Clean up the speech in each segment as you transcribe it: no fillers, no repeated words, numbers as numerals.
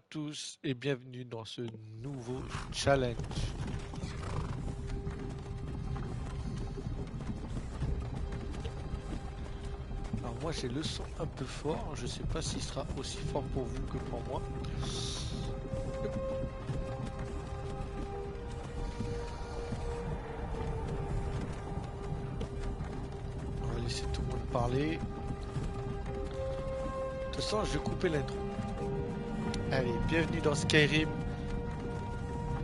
tous et bienvenue dans ce nouveau challenge. Alors moi j'ai le son un peu fort, je sais pas s'il sera aussi fort pour vous que pour moi. On va laisser tout le monde parler. De toute façon je vais couper l'intro. Allez, bienvenue dans Skyrim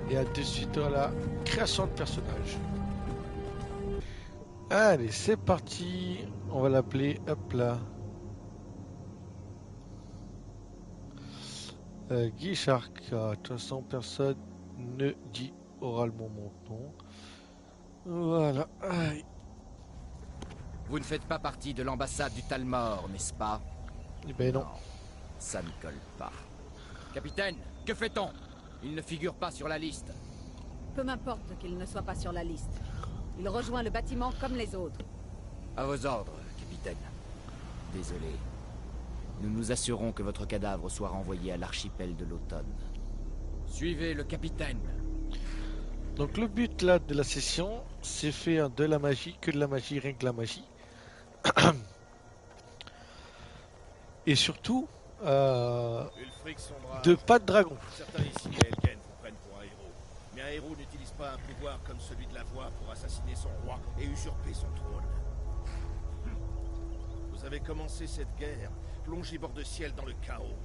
et à de suite dans la création de personnages. Allez, c'est parti. On va l'appeler, hop là. Guy Shark. De toute façon, personne ne dit oralement mon nom. Voilà. Aïe. Vous ne faites pas partie de l'ambassade du Talmor, n'est-ce pas? Eh ben non. Ça ne colle pas. Capitaine, que fait-on? Il ne figure pas sur la liste. Peu m'importe qu'il ne soit pas sur la liste. Il rejoint le bâtiment comme les autres. À vos ordres, capitaine. Désolé. Nous nous assurons que votre cadavre soit renvoyé à l'archipel de l'automne. Suivez le capitaine. Donc le but là de la session, c'est faire de la magie, que de la magie, rien que la magie. Et surtout, de pas de dragon. Certains ici et Elken vous prennent pour un héros. Mais un héros n'utilise pas un pouvoir comme celui de la voix pour assassiner son roi et usurper son trône. Vous avez commencé cette guerre, plongé bord de ciel dans le chaos.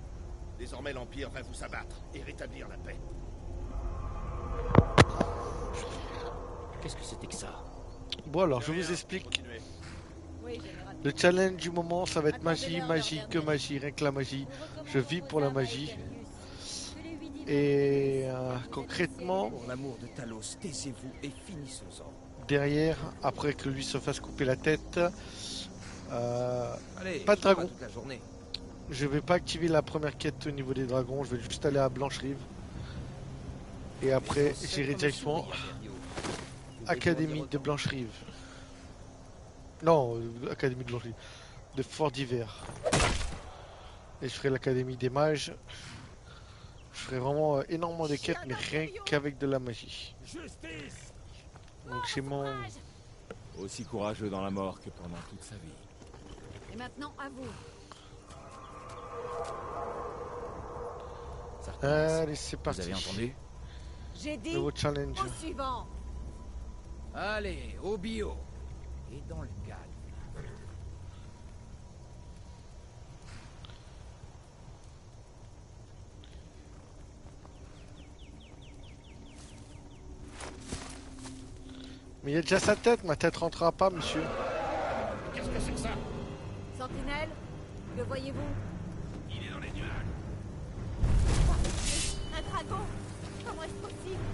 Désormais l'Empire va vous abattre et rétablir la paix. Qu'est-ce que c'était que ça? Bon alors, je vous explique. Continuez. Oui, général. Le challenge du moment, ça va être magie, magie, que magie, rien que la magie. Je vis pour la magie. Et concrètement, Pour l'amour de Talos, taisez-vous et finissons-en. derrière, après que lui se fasse couper la tête, Allez, pas de dragon. toute la journée. Je vais pas activer la première quête au niveau des dragons, je vais juste aller à Blancherive. Et après, j'irai directement Académie de Blancherive. Non, Académie de Blancherive. De Fort d'Hiver. Et je ferai l'Académie des Mages. Je ferai vraiment énormément de quêtes, mais rien qu'avec de la magie. Donc c'est mon... Aussi courageux dans la mort que pendant toute sa vie. Et maintenant, à vous. Allez, c'est Vous parti. avez entendu? J'ai dit Nouveau challenge. au suivant. Allez, au bio. Et dans le calme. Mais il y a déjà sa tête, ma tête rentrera pas, monsieur. Qu'est-ce que c'est que ça? Sentinelle, que voyez-vous? Il est dans les nuages. Un dragon. Comment est-ce possible?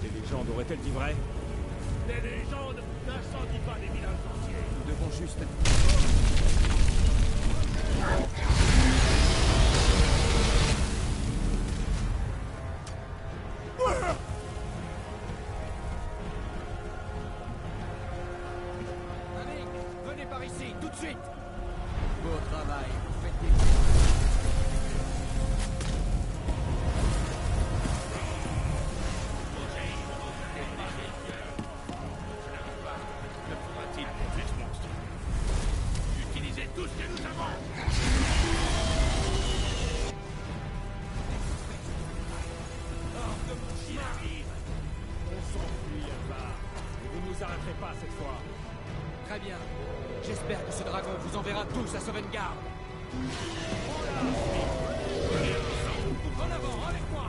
Les légendes auraient-elles dit vrai? Les légendes n'incendient pas des villages entiers. Nous devons juste... Allez, venez par ici, tout de suite. Beau travail, vous faites des... Que fera-t-il contre ce monstre? Utilisez tout ce que nous avons. Il arrive. On s'enfuit, Alvar. Et vous ne nous arrêterez pas cette fois. Très bien. J'espère que ce dragon vous enverra tous à Sovngarde. En avant, avec moi.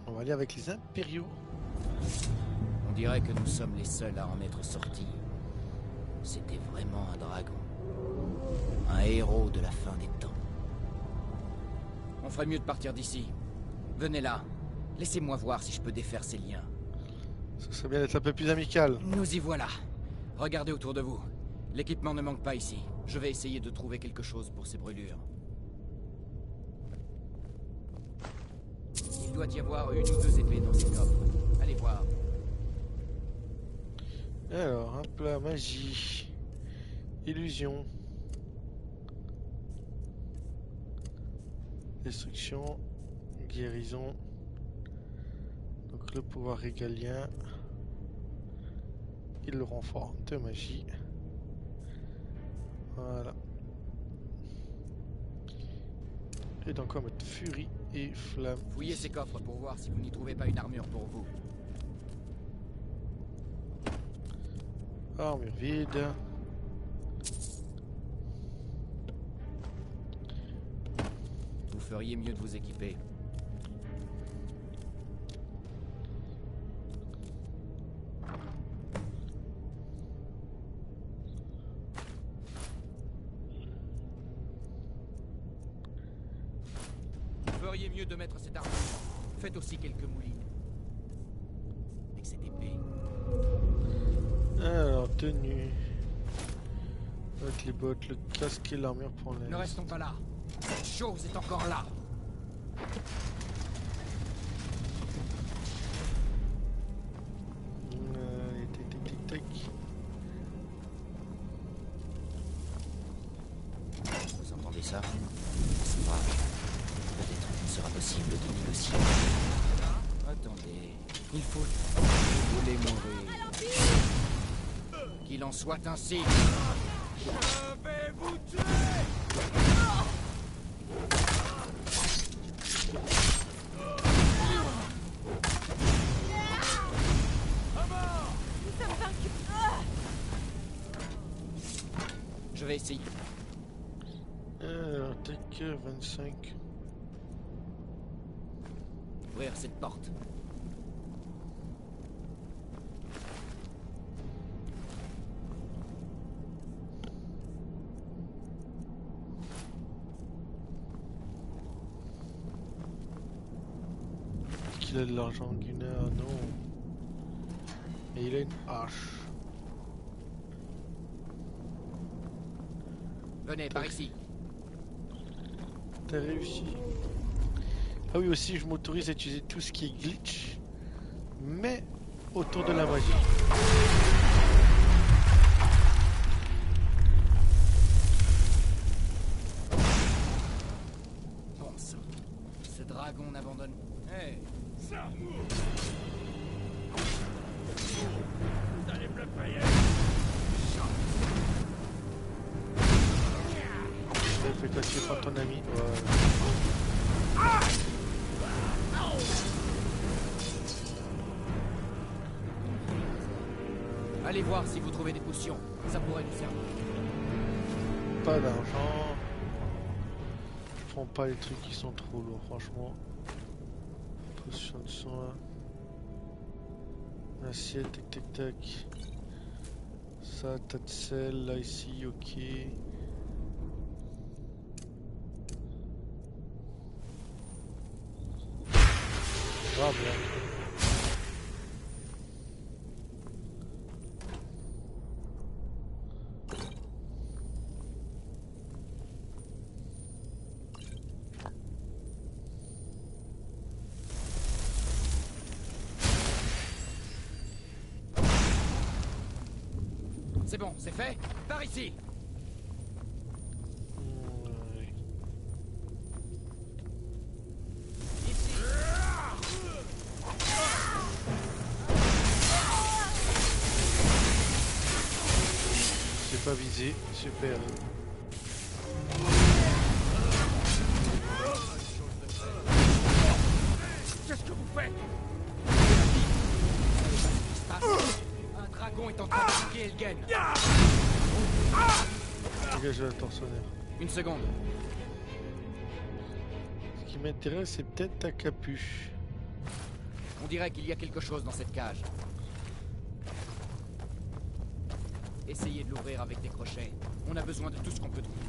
On va aller avec les impériaux. On dirait que nous sommes les seuls à en être sortis. C'était vraiment un dragon. Un héros de la fin des temps. On ferait mieux de partir d'ici. Venez là. Laissez-moi voir si je peux défaire ces liens. Ça serait bien d'être un peu plus amical. Nous y voilà. Regardez autour de vous. L'équipement ne manque pas ici. Je vais essayer de trouver quelque chose pour ces brûlures. Il doit y avoir une ou deux épées dans ces coffres. Allez voir. Alors, hop là, magie. Illusion. Destruction. Guérison. Donc le pouvoir régalien. Il le renfort de magie. Voilà. Et donc on va mettre furie et flamme. Fouillez ces coffres pour voir si vous n'y trouvez pas une armure pour vous. Armure vide. Vous feriez mieux de vous équiper. Vous feriez mieux de mettre cette armure. Faites aussi quelques moulines. Avec cette épée. Alors, tenue. Avec les bottes, le casque et l'armure pour les. Ne restons pas là. Cette chose est encore là. Tic tic tic tac. Vous entendez ça? C'est vrai. Peut-être qu'il sera possible de négocier. Attendez. Il faut... Vous voulez mourir. Qu'il en soit ainsi. Je vais vous tuer! Nous sommes vaincus. Je vais essayer. Alors, tac, 25. Ouvrir cette porte. Il a de l'argent, Gunnar, non. Et il a une hache. Venez, par ici. T'as réussi. Ah oui, aussi, je m'autorise à utiliser tout ce qui est glitch, mais autour de la magie. Bon sang. Ce dragon n'abandonne... Hey. Vous allez me le payer! Fais-toi tuer par ton ami. Ouais. Allez voir si vous trouvez des potions. Ça pourrait nous servir. Pas d'argent. Je prends pas les trucs qui sont trop lourds, franchement. Potion de soin. Assiette, tac tac tac. Ça, tas de sel, là ici, ok. Ah bien. C'est bon, c'est fait. Par ici. Ouais. Ici. J'ai pas visé, super. Qu'est-ce que vous faites? Un dragon est en train d'attaquer Elgen. Dégagez la tortionnaire. Une seconde. Ce qui m'intéresse, c'est peut-être ta capuche. On dirait qu'il y a quelque chose dans cette cage. Essayez de l'ouvrir avec des crochets. On a besoin de tout ce qu'on peut trouver.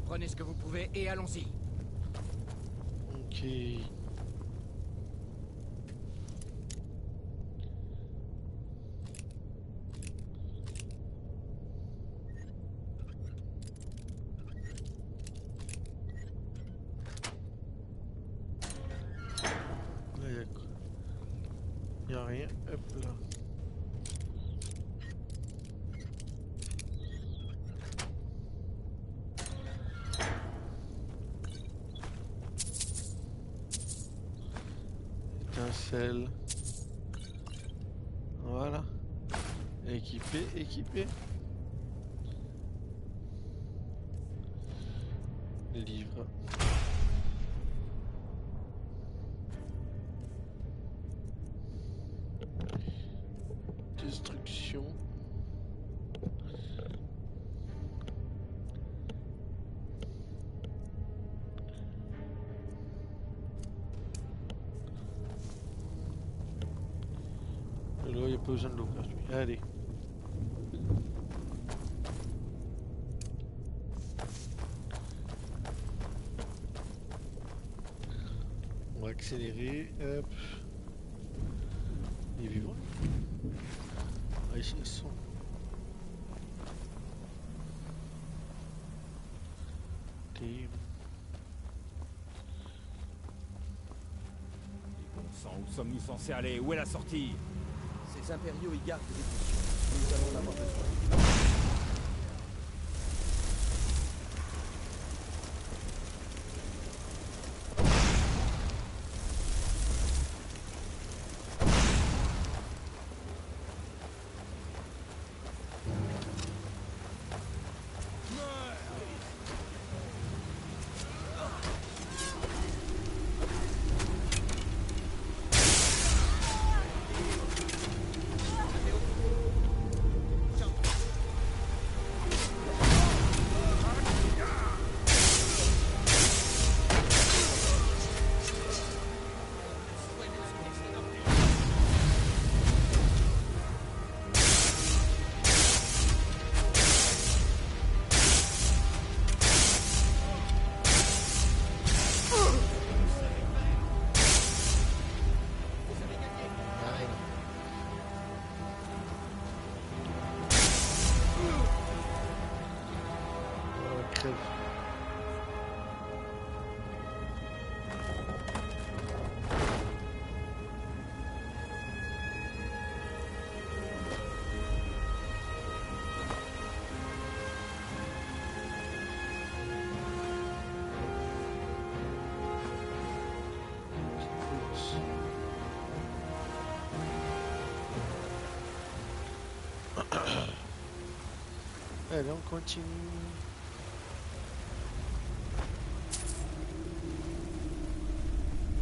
Prenez ce que vous pouvez et allons-y. Ok. rien. Hop là. Étincelle. Voilà. Équipé, équipé. Livre. Destruction. Là, il n'y a pas besoin de l'ouvrir. Allez. On va accélérer. Hop. Il est vivant. Ah, ici, ils sont. Bon sang, où sommes-nous censés aller? Où est la sortie? Ces impériaux y gardent des potions. Nous allons en avoir besoin. Allez, on continue.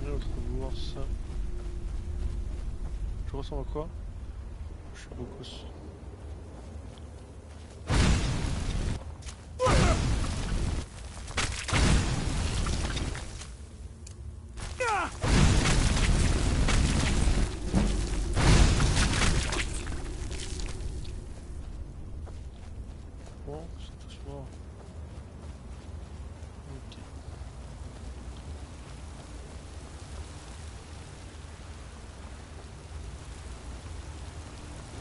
Une autre bourse. Je ressemble à quoi? Je suis beaucoup. Bon, c'est tous morts. Ok.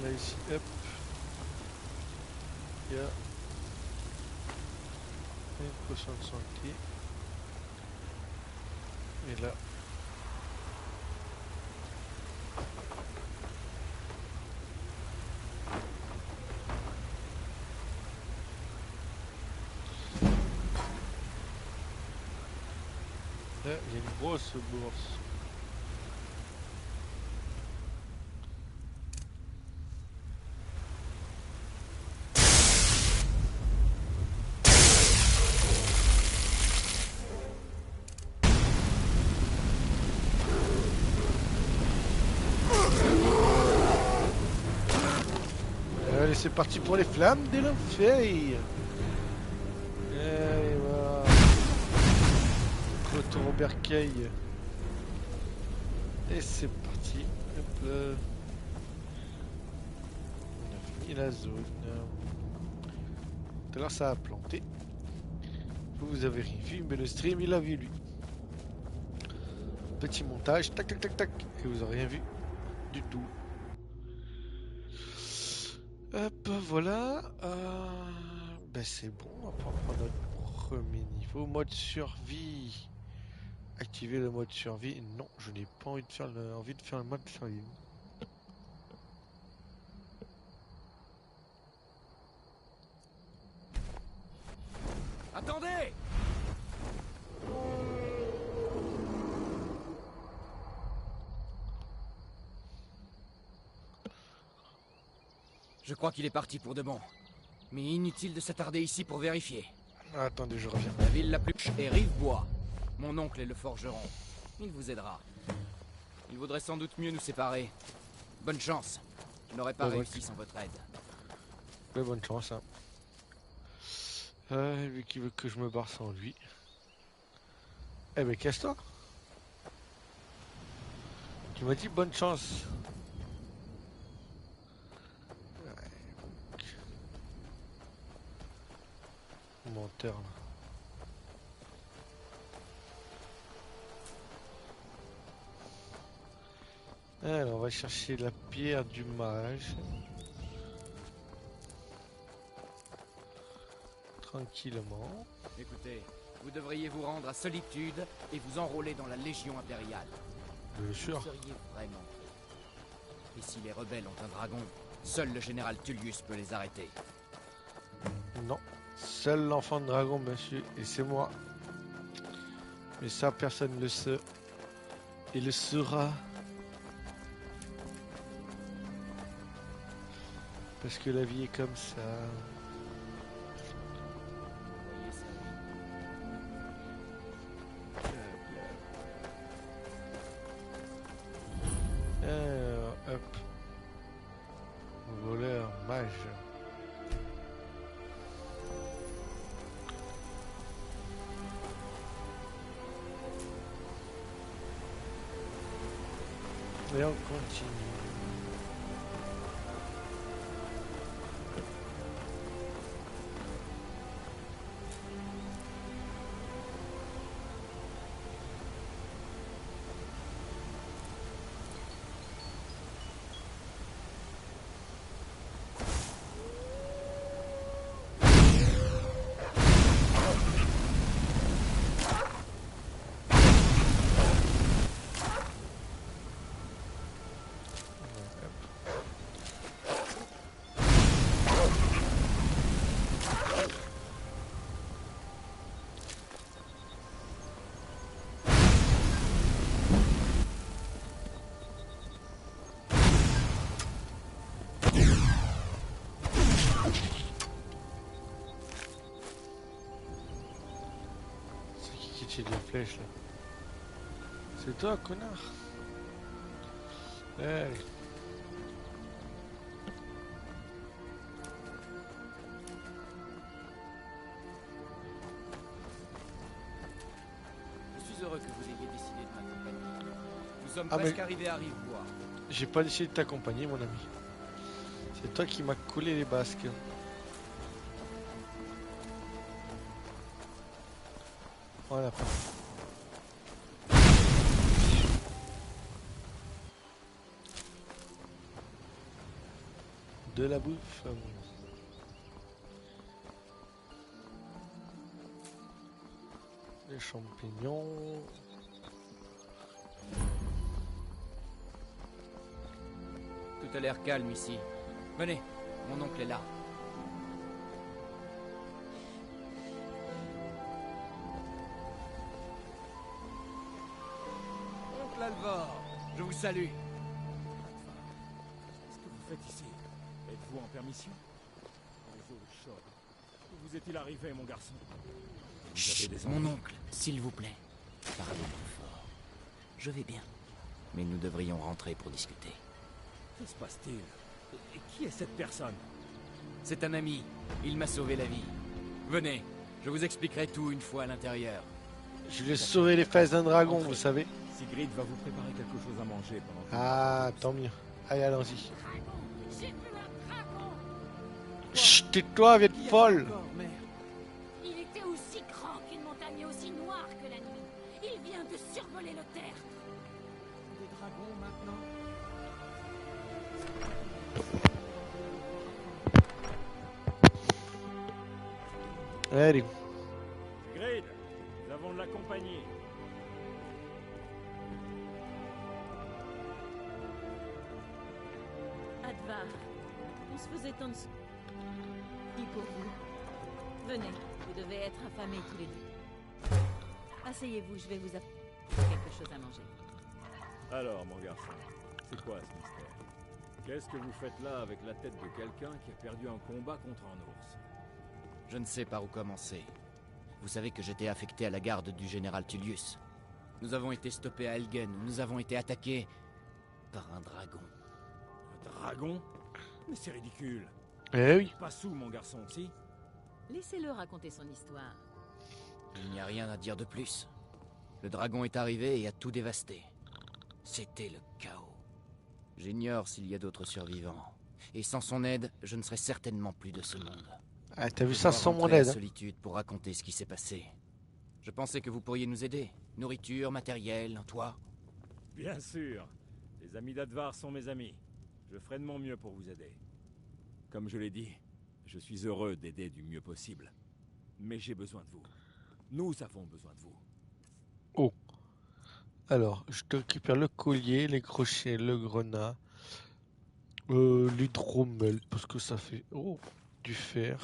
Là ici, hop. Il y a une potion de santé. Et là. Là, il y a une grosse bourse. Allez, c'est parti pour les flammes de l'enfer. Allez, voilà. Retour au bercail. Et c'est parti. Hop là. On a fini la zone. Tout à l'heure ça a planté. Vous avez rien vu, mais le stream il a vu lui. Petit montage, tac tac tac tac. Et vous avez rien vu du tout. Hop, voilà. Ben c'est bon, on va prendre notre premier niveau. Mode survie. Activer le mode survie. Non, je n'ai pas envie de faire le mode survie. Attendez! Je crois qu'il est parti pour de bon. Mais inutile de s'attarder ici pour vérifier. Attendez, je reviens. La ville la plus est Rivebois. Mon oncle est le forgeron. Il vous aidera. Il vaudrait sans doute mieux nous séparer. Bonne chance. Je n'aurais pas réussi sans votre aide. Ouais, bonne chance. Hein. Lui qui veut que je me barre sans lui. Eh ben casse-toi. Tu m'as dit bonne chance. Menteur là. Alors on va chercher la pierre du mage. Tranquillement. Écoutez, vous devriez vous rendre à Solitude et vous enrôler dans la Légion impériale. Bien sûr. Vous seriez vraiment prêt. Et si les rebelles ont un dragon, seul le général Tullius peut les arrêter. Non. Seul l'enfant de dragon, monsieur, et c'est moi. Mais ça, personne ne le sait. Et le saura. Parce que la vie est comme ça. Voyez ça. Alors, hop. Voleur, mage. Et on continue. J'ai des flèches là. C'est toi, connard. Allez. Je suis heureux que vous ayez décidé de m'accompagner. Nous sommes Ah, presque mais- arrivés à Rivebois. J'ai pas décidé de t'accompagner, mon ami. C'est toi qui m'as collé les basques. Voilà. De la bouffe. Les champignons. Tout a l'air calme ici. Venez, mon oncle est là. Oncle Alvor, je vous salue. Qu'est-ce que vous faites ici? Êtes-vous en permission? Les eaux chaudes. Où vous est-il arrivé, mon garçon? Vous avez des Mon ennuis? oncle, s'il vous plaît, parlez plus fort. Je vais bien. Mais nous devrions rentrer pour discuter. Que se passe-t-il? Et qui est cette personne? C'est un ami. Il m'a sauvé la vie. Venez, je vous expliquerai tout une fois à l'intérieur. Je lui ai sauvé les fesses d'un dragon, vous savez. Sigrid va vous préparer quelque chose à manger pendant que... Ah, tant mieux. Allez, allons-y. J'ai vu un dragon. Chut, tais-toi, vieille folle. Encore, mère. Il était aussi grand qu'une montagne et aussi noire que la nuit. Il vient de survoler le tertre. Des dragons maintenant? Allez. Sigrid, nous avons de la compagnie. Advar, on se faisait tant de soucis pour vous. Venez, vous devez être affamés tous les deux. Asseyez-vous, je vais vous apporter quelque chose à manger. Alors, mon garçon, c'est quoi ce mystère? Qu'est-ce que vous faites là avec la tête de quelqu'un qui a perdu un combat contre un ours? Je ne sais par où commencer. Vous savez que j'étais affecté à la garde du général Tullius. Nous avons été stoppés à Elgen, où nous avons été attaqués par un dragon. Un dragon? Mais c'est ridicule. Eh oui. Pas sous, mon garçon, si? Laissez-le raconter son histoire. Il n'y a rien à dire de plus. Le dragon est arrivé et a tout dévasté. C'était le chaos. J'ignore s'il y a d'autres survivants. Et sans son aide, je ne serais certainement plus de ce monde. Ah, t'as vu Je ça dois sans mon rentrer en aide, hein. solitude pour raconter ce qui s'est passé. Je pensais que vous pourriez nous aider. Nourriture, matériel, un toit. Bien sûr. Les amis d'Advar sont mes amis. Je ferai de mon mieux pour vous aider. Comme je l'ai dit, je suis heureux d'aider du mieux possible. Mais j'ai besoin de vous. Nous avons besoin de vous. Oh. Alors, je te récupère le collier, les crochets, le grenat, l'hydromel, parce que ça fait du fer,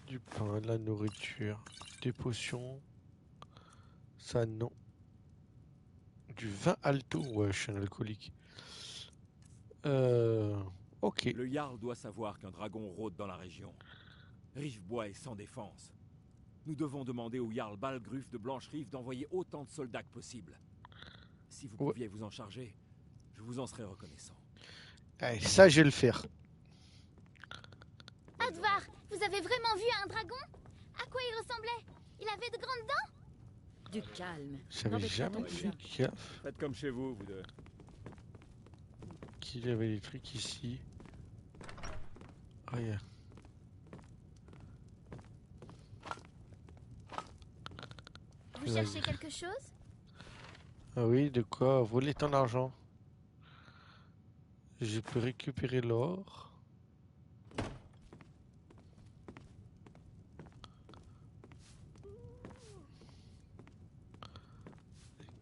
du pain, de la nourriture, des potions. Ça, non. Du vin alto. Ouais, je suis un alcoolique. Ok. Le Jarl doit savoir qu'un dragon rôde dans la région. Rivebois est sans défense. Nous devons demander au Jarl Balgruf de Blancherive d'envoyer autant de soldats que possible. Si vous pouviez vous en charger, je vous en serais reconnaissant. Allez, ça, je vais le faire. Advar, vous avez vraiment vu un dragon? À quoi il ressemblait? Il avait de grandes dents? Du calme. J'avais N'embête pas jamais ton fait cousin. gaffe Faites comme chez vous, vous deux. qu'il y avait des trucs ici. Regarde. Vous cherchez quelque chose? Ah oui, de quoi voler ton argent. Je peux récupérer l'or.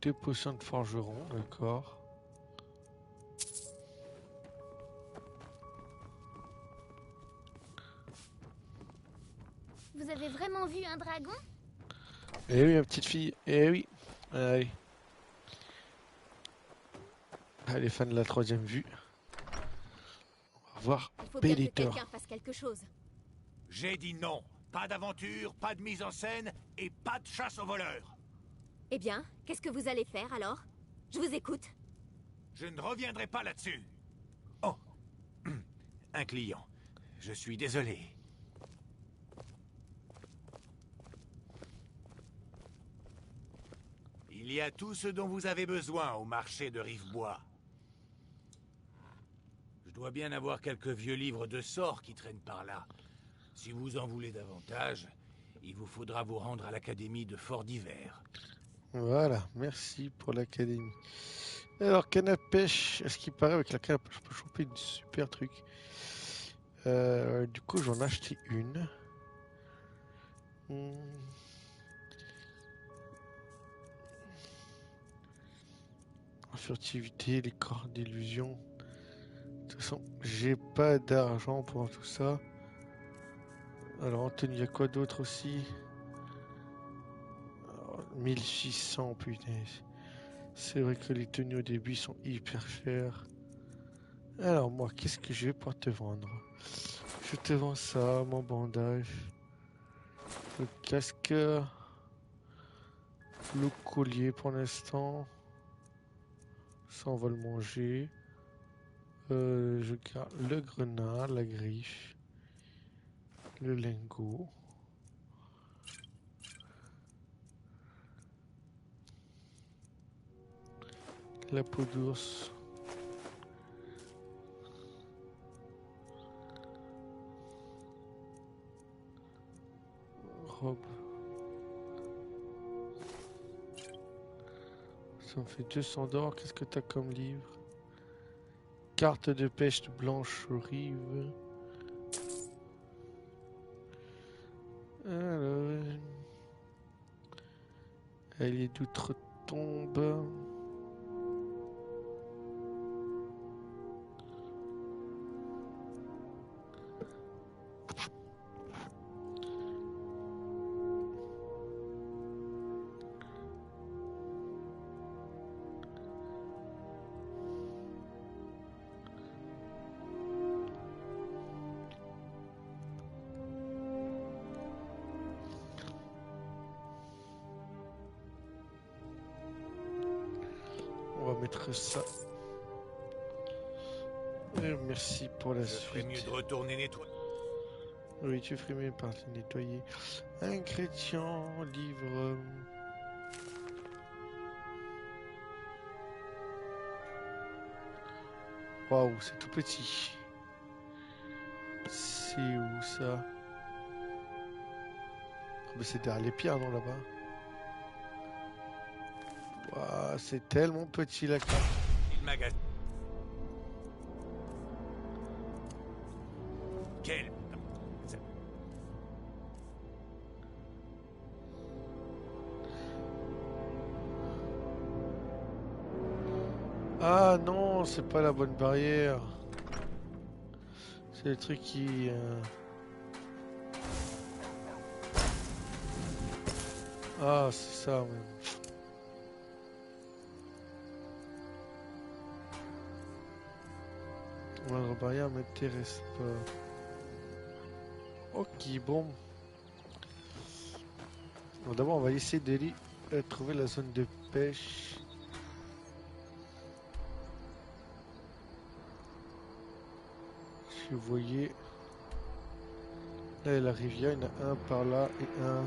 Deux potions de forgeron, d'accord. Vous avez vraiment vu un dragon? Eh oui, ma petite fille, eh oui. Allez. Allez, fan de la troisième vue. On va voir Il faut bien que Bellator. quelqu'un fasse quelque chose. J'ai dit non. Pas d'aventure, pas de mise en scène et pas de chasse aux voleurs. Eh bien, qu'est-ce que vous allez faire alors? Je vous écoute. Je ne reviendrai pas là-dessus. Oh, un client. Je suis désolé. Il y a tout ce dont vous avez besoin au marché de Rivebois. Je dois bien avoir quelques vieux livres de sorts qui traînent par là. Si vous en voulez davantage, il vous faudra vous rendre à l'académie de Fort d'Hiver. Voilà, merci pour l'académie. Alors, canne à pêche, est-ce qu'il paraît avec la canne à pêche, je peux choper du super truc. Du coup, j'en ai acheté une. Furtivité, les corps d'illusion. De toute façon, j'ai pas d'argent pour tout ça. Alors, Anthony, il y a quoi d'autre aussi? Alors, 1600, putain. C'est vrai que les tenues au début sont hyper chères. Alors, moi, qu'est-ce que je vais pouvoir te vendre? Je te vends ça, mon bandage, le casque, le collier pour l'instant. Ça, on va le manger. Je garde le grenat, la griffe, le lingot. La peau d'ours. Robe. Ça me fait 200 d'or. Qu'est-ce que t'as comme livre? Carte de pêche blanche rive. Alors, elle est d'outre-tombe. mettre ça. Et merci pour la Je ferais mieux suite. de retourner nettoyer. Oui, tu ferais mieux par te nettoyer. Ingrédients, livre. Waouh, c'est tout petit. C'est où ça? Ah, mais c'est derrière les pierres, non, là-bas? Waouh, c'est tellement petit la carte. Le magasin. Quel? Ah non, c'est pas la bonne barrière. C'est le truc qui... Ah, c'est ça, même. La barrière m'intéresse pas. Ok, bon. Bon, d'abord, on va essayer d'aller trouver la zone de pêche. Si vous voyez... Là, il y a la rivière, il y en a un par là et un...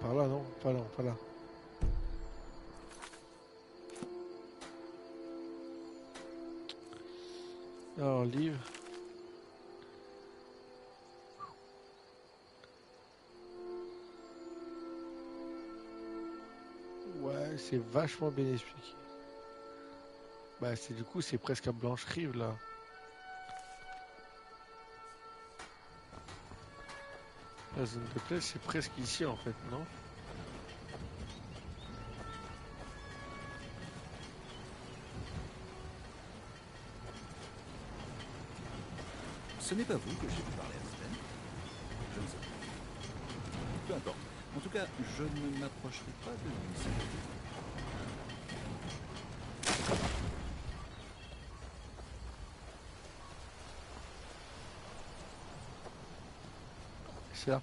par là, non? Pas là, pas là. Alors, livre. Ouais, c'est vachement bien expliqué. Bah, c'est du coup, c'est presque à Blanche-Rive, là. La zone de pêche, c'est presque ici, en fait, non? Ce n'est pas vous que j'ai vu parler à Sven? Je ne sais pas. Peu importe. En tout cas, je ne m'approcherai pas de lui. C'est là.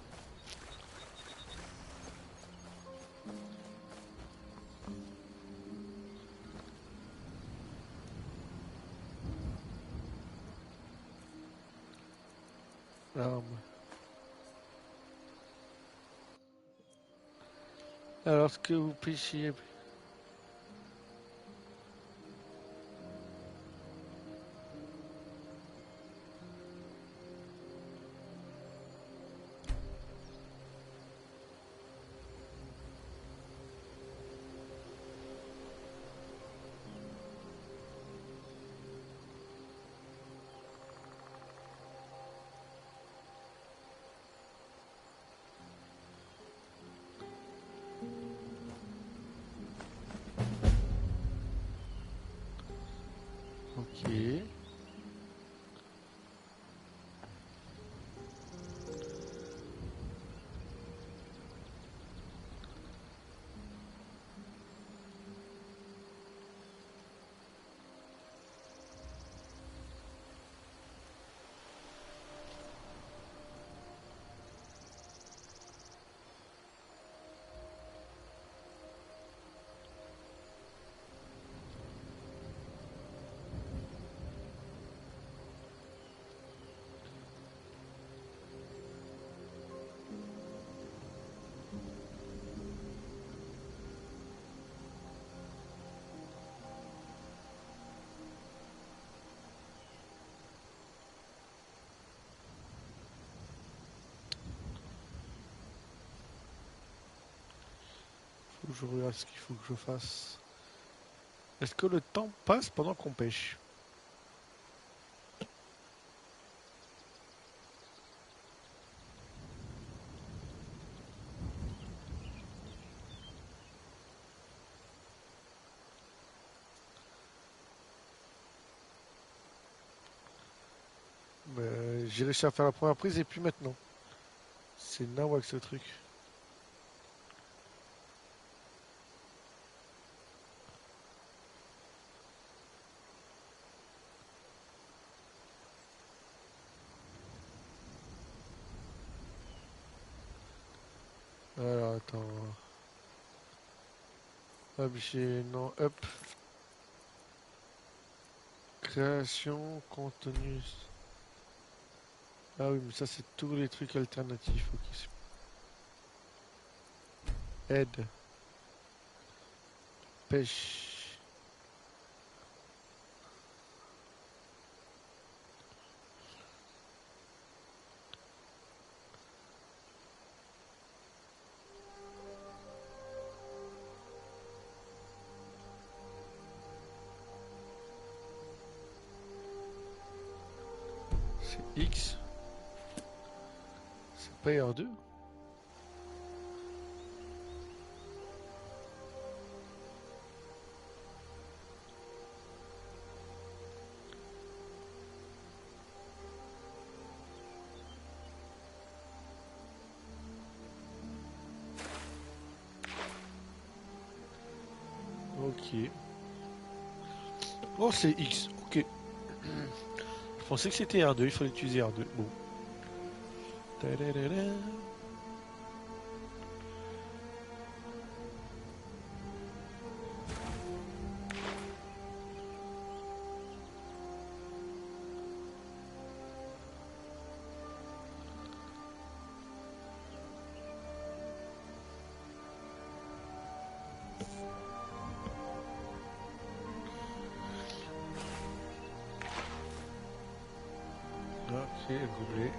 Arme. Alors, ce que vous pêchiez... Ok. Faut que je regarde ce qu'il faut que je fasse. Est-ce que le temps passe pendant qu'on pêche? J'ai réussi à faire la première prise et puis maintenant. C'est nawak ce truc. Alors attends. Objet, non, up. Création, contenu. Ah oui, mais ça c'est tous les trucs alternatifs. Ok, aide. Pêche. C'est X. C'est pas R2. Ok. Oh, c'est X. Ok. Je pensais que c'était R2. Il fallait utiliser R2. Bon. Tadadada. Ok, gobelet.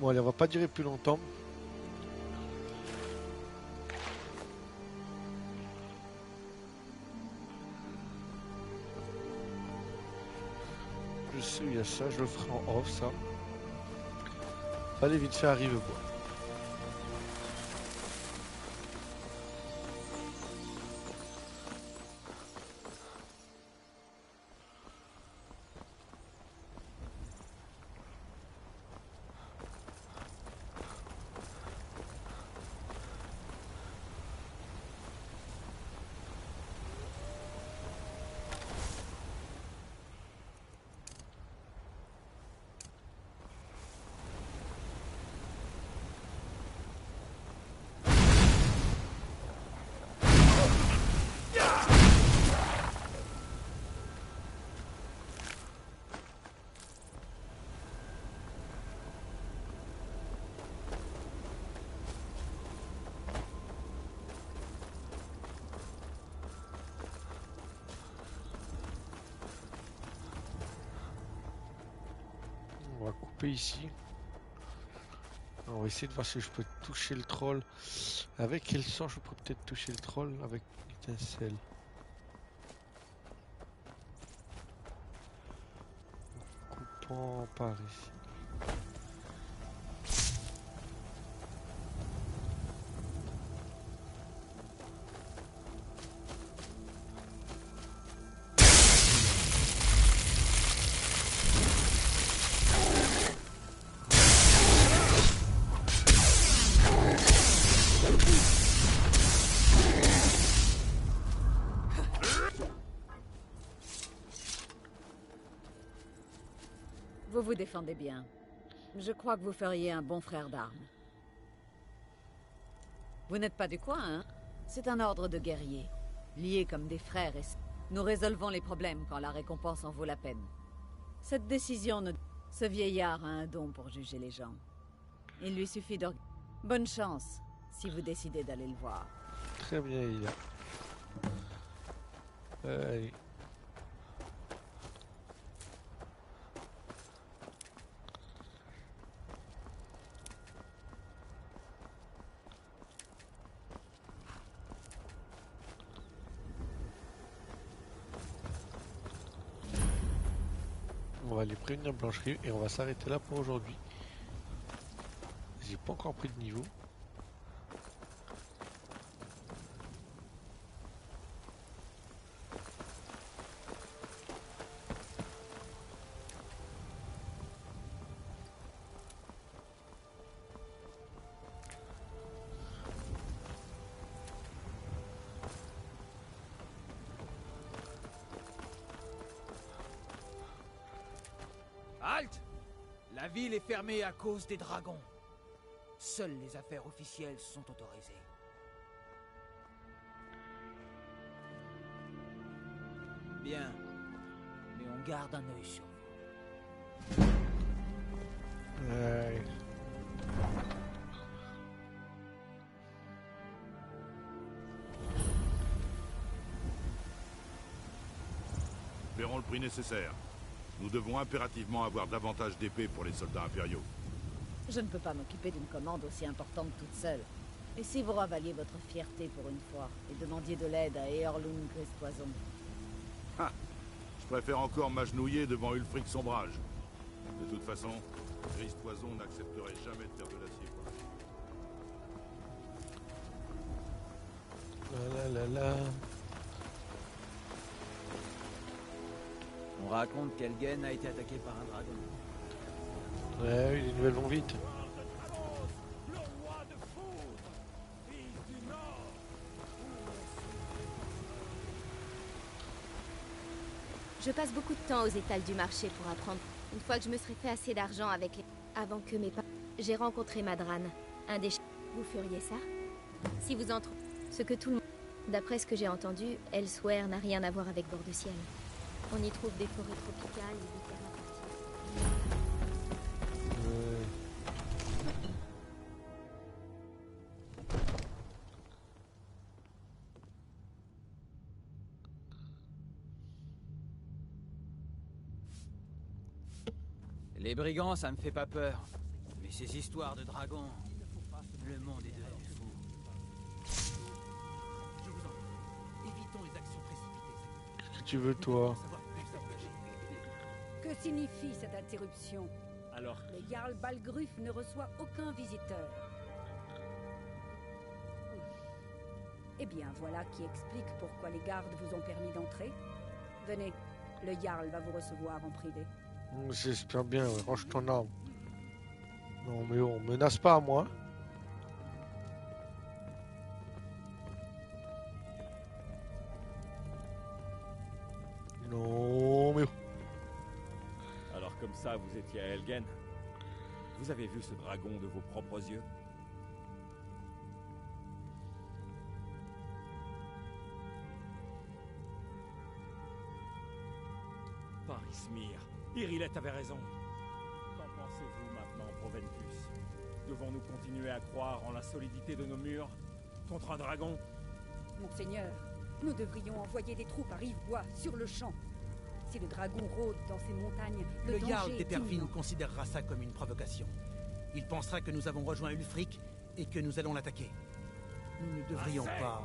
Bon, allez, on va pas durer plus longtemps. Je sais, il y a ça, je le ferai en off, ça. Fallait vite faire arriver, quoi. On va couper ici. On va essayer de voir si je peux toucher le troll. Avec quel sort je peux peut-être toucher le troll avec l'étincelle. Coupant par ici. Vous vous défendez bien. Je crois que vous feriez un bon frère d'armes. Vous n'êtes pas du coin, hein? C'est un ordre de guerriers, liés comme des frères et nous résolvons les problèmes quand la récompense en vaut la peine. Cette décision ne... Ce vieillard a un don pour juger les gens. Il lui suffit de... Bonne chance, si vous décidez d'aller le voir. Très bien, il a. Allez. On va aller prévenir Blancherie et on va s'arrêter là pour aujourd'hui. J'ai pas encore pris de niveau. La ville est fermée à cause des dragons. Seules les affaires officielles sont autorisées. Bien. Mais on garde un œil sur vous. Ouais. Paierons le prix nécessaire. Nous devons impérativement avoir davantage d'épées pour les soldats impériaux. Je ne peux pas m'occuper d'une commande aussi importante toute seule. Et si vous ravaliez votre fierté pour une fois, et demandiez de l'aide à Eorlund Gristoison? Ah, je préfère encore m'agenouiller devant Ulfric Sombrage. De toute façon, Gristoison n'accepterait jamais de faire de l'acier pour la La la la la. On raconte qu'Elgen a été attaqué par un dragon. Ouais, oui, les nouvelles vont vite. Je passe beaucoup de temps aux étals du marché pour apprendre. Une fois que je me serai fait assez d'argent avec les... Avant que mes parents... J'ai rencontré Madran, un des... Vous feriez ça? Si vous en trouvez... Ce que tout le monde... D'après ce que j'ai entendu, Elsewhere n'a rien à voir avec Bord de Ciel. On y trouve des forêts tropicales et des terres Les brigands, ça me fait pas peur. Mais ces histoires de dragons... Le monde est devenu fou. Je vous en prie, évitons les actions précipitées. Qu'est-ce que tu veux, toi? Que signifie cette interruption? Alors, Le Jarl Balgruf ne reçoit aucun visiteur. Eh bien, voilà qui explique pourquoi les gardes vous ont permis d'entrer. Venez, le Jarl va vous recevoir en privé. J'espère bien, ouais. Range ton arme. Non mais on menace pas, moi. Non mais... alors comme ça, vous étiez à Elgen. Vous avez vu ce dragon de vos propres yeux? Parismir, Irilette avait raison. Qu'en pensez-vous maintenant, Proventus? Devons-nous continuer à croire en la solidité de nos murs contre un dragon? Monseigneur, nous devrions envoyer des troupes à Rivebois, sur le champ. Si le dragon rôde dans ces montagnes, le Jarl danger est d'Éperville imminent. considérera ça comme une provocation. Il pensera que nous avons rejoint Ulfric et que nous allons l'attaquer. Nous ne devrions Assez. pas...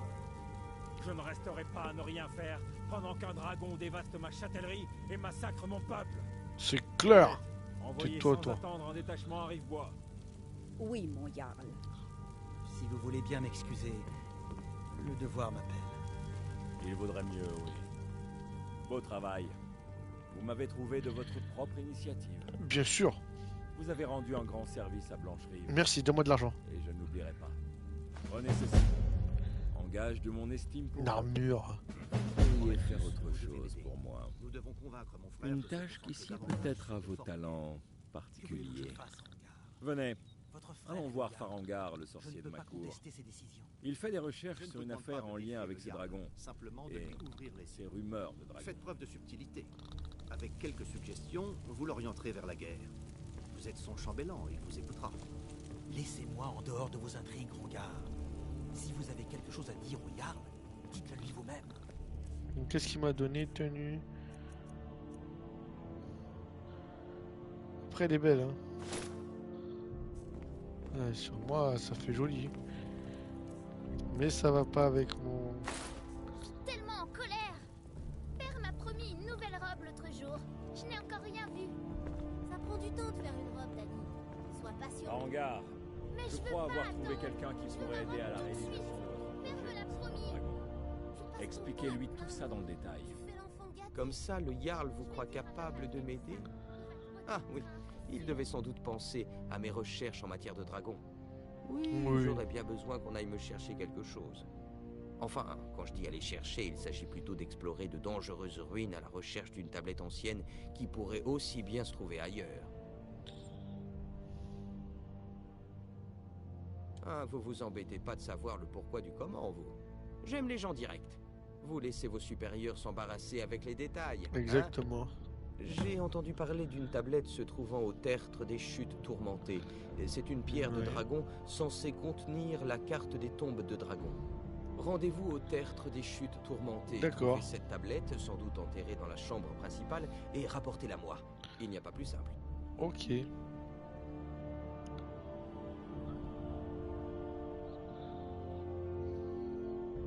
Je ne resterai pas à ne rien faire pendant qu'un dragon dévaste ma châtellerie et massacre mon peuple. C'est clair. Envoyez Tais-toi, sans toi. attendre un détachement à Rivebois. Oui, mon Jarl. Si vous voulez bien m'excuser, le devoir m'appelle. Il vaudrait mieux, oui. Beau travail. Vous m'avez trouvé de votre propre initiative. Bien sûr. Vous avez rendu un grand service à Blancherive. Merci, donne-moi de l'argent. Et je n'oublierai pas. Prenez ceci. En gage de mon estime pour Une vous. armure. Pourriez faire autre chose pour moi. Nous devons convaincre mon frère. Une de tâche se qui sied davantage peut-être à sur vos forme. talents particuliers. Venez, allons voir Farangar, le sorcier de ma cour. Il fait des recherches Je ne sur vous une demande pas affaire de en défier lien le avec ces Jarl, dragons. Simplement de Et lui ouvrir les ces yeux. rumeurs de dragons. Faites preuve de subtilité. Avec quelques suggestions, vous l'orienterez vers la guerre. Vous êtes son chambellan, il vous écoutera. Laissez-moi en dehors de vos intrigues, Rongar. Si vous avez quelque chose à dire au Jarl, dites-le lui vous-même. Donc, qu'est-ce qu'il m'a donné? Tenue. Après, elle est belle, hein. Ouais, sur moi, ça fait joli. Mais ça va pas avec mon... Je suis tellement en colère. Père m'a promis une nouvelle robe l'autre jour. Je n'ai encore rien vu. Ça prend du temps de faire une robe, Dani. Sois patient. Farangar, Mais je je veux crois pas avoir trouvé attendre. quelqu'un qui Je veux pourrait ma aider à robe la tout de réalisation suite. de votre Père projet me l'a sur promis. ce dragon. Je passe Expliquez-lui mon temps tout ça dans le détail. Tu fais l'enfant gâté. Comme ça, le Jarl vous croit capable de m'aider? Ah oui, il devait sans doute penser à mes recherches en matière de dragons. Oui, Oui. j'aurais bien besoin qu'on aille me chercher quelque chose. Enfin, quand je dis aller chercher, il s'agit plutôt d'explorer de dangereuses ruines à la recherche d'une tablette ancienne qui pourrait aussi bien se trouver ailleurs. Ah, vous vous embêtez pas de savoir le pourquoi du comment, vous. J'aime les gens directs. Vous laissez vos supérieurs s'embarrasser avec les détails. Exactement. J'ai entendu parler d'une tablette se trouvant au tertre des chutes tourmentées. C'est une pierre de dragon censée contenir la carte des tombes de dragons. Rendez-vous au tertre des chutes tourmentées. D'accord. Trouvez cette tablette, sans doute enterrée dans la chambre principale, et rapportez-la moi. Il n'y a pas plus simple. Ok.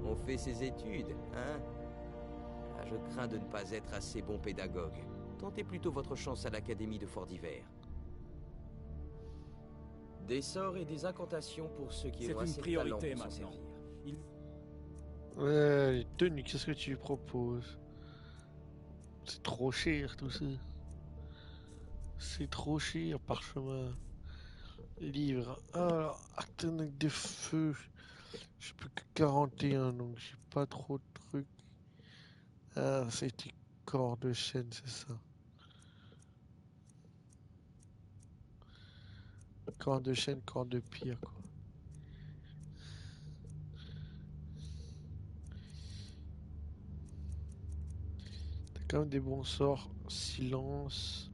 On fait ses études, hein? Ah, je crains de ne pas être assez bon pédagogue. Tentez plutôt votre chance à l'Académie de Fort d'Hiver. Des sorts et des incantations pour ceux qui ont assez de talent pour s'en servir. Ouais, les tenues, qu'est-ce que tu lui proposes? C'est trop cher tout ça. C'est trop cher, parchemin. Livre. Alors, artanique de feu. J'ai plus que 41, donc j'ai pas trop de trucs. Ah, c'était corps de chaîne, c'est ça. Corps de chaîne, corps de pierre, quoi. T'as quand même des bons sorts. Silence.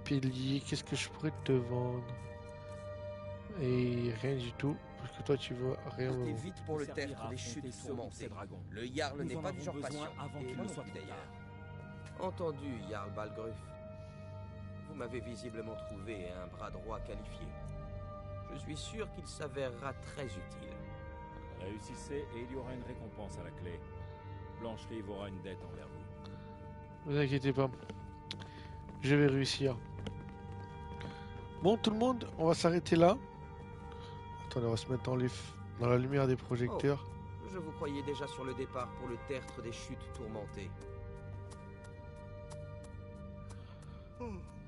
Pilier, qu'est-ce que je pourrais te vendre? Et rien du tout, parce que toi tu veux rien. Partez vite pour le tertre des chutes tourmentées. Le Jarl n'est pas du genre patient, avant et qu'il moi ne non soit plus trop d'ailleurs. Entendu, Jarl Balgruf. Vous m'avez visiblement trouvé un bras droit qualifié. Je suis sûr qu'il s'avérera très utile. Réussissez et il y aura une récompense à la clé. Blancherive aura une dette envers vous. Ne vous inquiétez pas. Je vais réussir. Bon, tout le monde, on va s'arrêter là. Attendez, on va se mettre dans la lumière des projecteurs. Oh, je vous croyais déjà sur le départ pour le tertre des chutes tourmentées.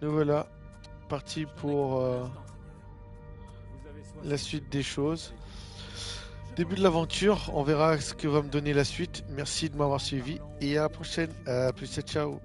Nous voilà, partis pour la suite des choses. Début de l'aventure, on verra ce que va me donner la suite. Merci de m'avoir suivi et à la prochaine. À plus, ciao.